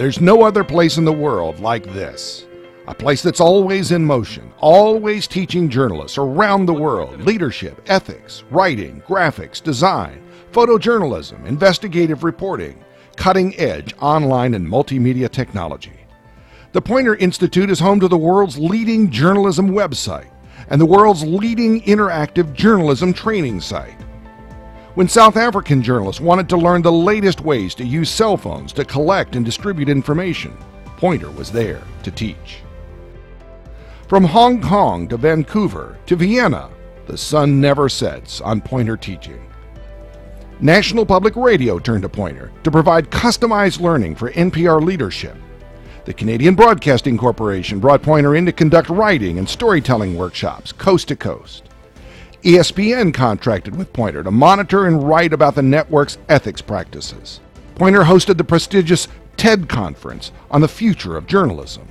There's no other place in the world like this. A place that's always in motion, always teaching journalists around the world leadership, ethics, writing, graphics, design, photojournalism, investigative reporting, cutting-edge online and multimedia technology. The Poynter Institute is home to the world's leading journalism website and the world's leading interactive journalism training site. When South African journalists wanted to learn the latest ways to use cell phones to collect and distribute information, Poynter was there to teach. From Hong Kong to Vancouver to Vienna, the sun never sets on Poynter teaching. National Public Radio turned to Poynter to provide customized learning for NPR leadership. The Canadian Broadcasting Corporation brought Poynter in to conduct writing and storytelling workshops coast to coast. ESPN contracted with Poynter to monitor and write about the network's ethics practices. Poynter hosted the prestigious TED Conference on the future of journalism.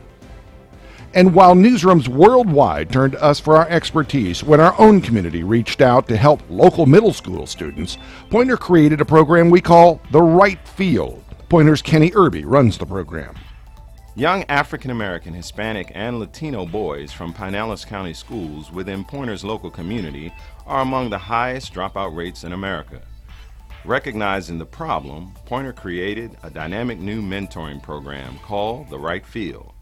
And while newsrooms worldwide turned to us for our expertise when our own community reached out to help local middle school students, Poynter created a program we call The Right Field. Poynter's Kenny Irby runs the program. Young African American, Hispanic, and Latino boys from Pinellas County schools within Poynter's local community are among the highest dropout rates in America. Recognizing the problem, Poynter created a dynamic new mentoring program called The Right Field.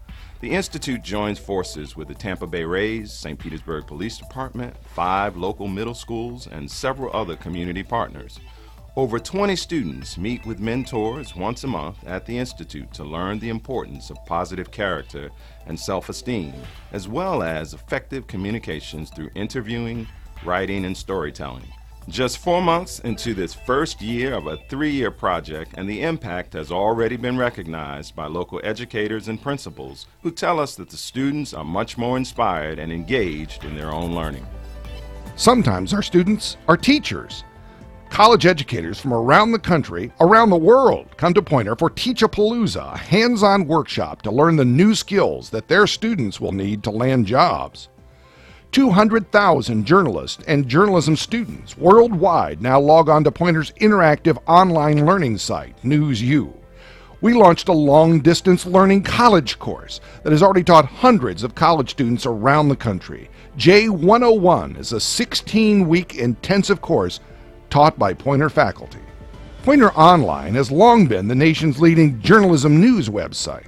The Institute joins forces with the Tampa Bay Rays, St. Petersburg Police Department, 5 local middle schools, and several other community partners. Over 20 students meet with mentors once a month at the Institute to learn the importance of positive character and self-esteem, as well as effective communications through interviewing, writing, and storytelling. Just 4 months into this first year of a 3-year project, and the impact has already been recognized by local educators and principals who tell us that the students are much more inspired and engaged in their own learning. Sometimes our students are teachers. College educators from around the country, around the world, come to Poynter for Teach-A-Palooza, a hands-on workshop to learn the new skills that their students will need to land jobs. 200,000 journalists and journalism students worldwide now log on to Poynter's interactive online learning site, NewsU. We launched a long-distance learning college course that has already taught hundreds of college students around the country. J101 is a 16-week intensive course taught by Poynter faculty. Poynter Online has long been the nation's leading journalism news website.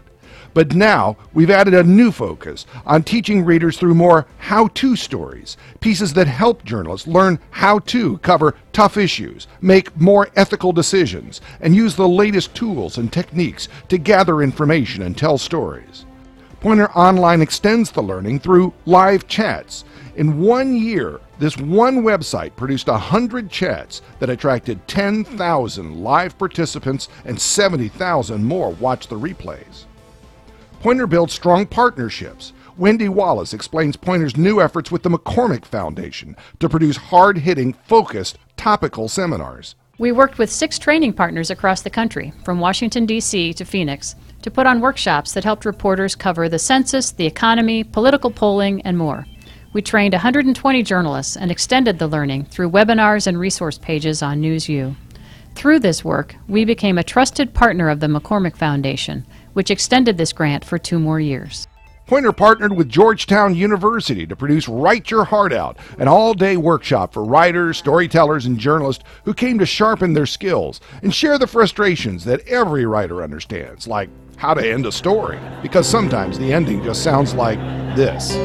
But now we've added a new focus on teaching readers through more how-to stories, pieces that help journalists learn how to cover tough issues, make more ethical decisions, and use the latest tools and techniques to gather information and tell stories. Poynter Online extends the learning through live chats. In 1 year, this one website produced 100 chats that attracted 10,000 live participants and 70,000 more watched the replays. Poynter builds strong partnerships. Wendy Wallace explains Poynter's new efforts with the McCormick Foundation to produce hard-hitting, focused, topical seminars. We worked with 6 training partners across the country, from Washington, D.C. to Phoenix, to put on workshops that helped reporters cover the census, the economy, political polling, and more. We trained 120 journalists and extended the learning through webinars and resource pages on NewsU. Through this work, we became a trusted partner of the McCormick Foundation, which extended this grant for 2 more years. Poynter partnered with Georgetown University to produce Write Your Heart Out, an all-day workshop for writers, storytellers, and journalists who came to sharpen their skills and share the frustrations that every writer understands, like how to end a story, because sometimes the ending just sounds like this.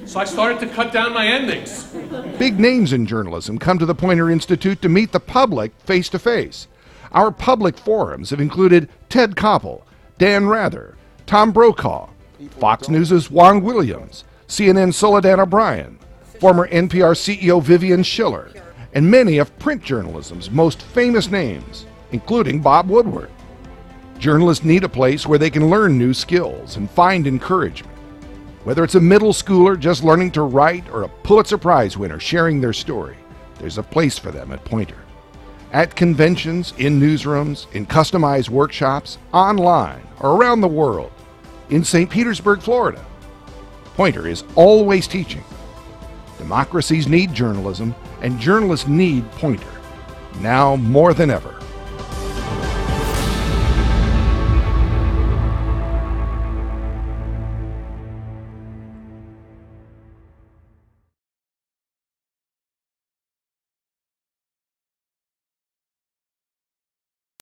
So I started to cut down my endings. Big names in journalism come to the Poynter Institute to meet the public face-to-face. Our public forums have included Ted Koppel, Dan Rather, Tom Brokaw, Fox News' Juan Williams, CNN's Soledad O'Brien, former NPR CEO Vivian Schiller, and many of print journalism's most famous names, including Bob Woodward. Journalists need a place where they can learn new skills and find encouragement. Whether it's a middle schooler just learning to write or a Pulitzer Prize winner sharing their story, there's a place for them at Poynter. At conventions, in newsrooms, in customized workshops, online, or around the world, in St. Petersburg, Florida. Poynter is always teaching. Democracies need journalism, and journalists need Poynter, now more than ever.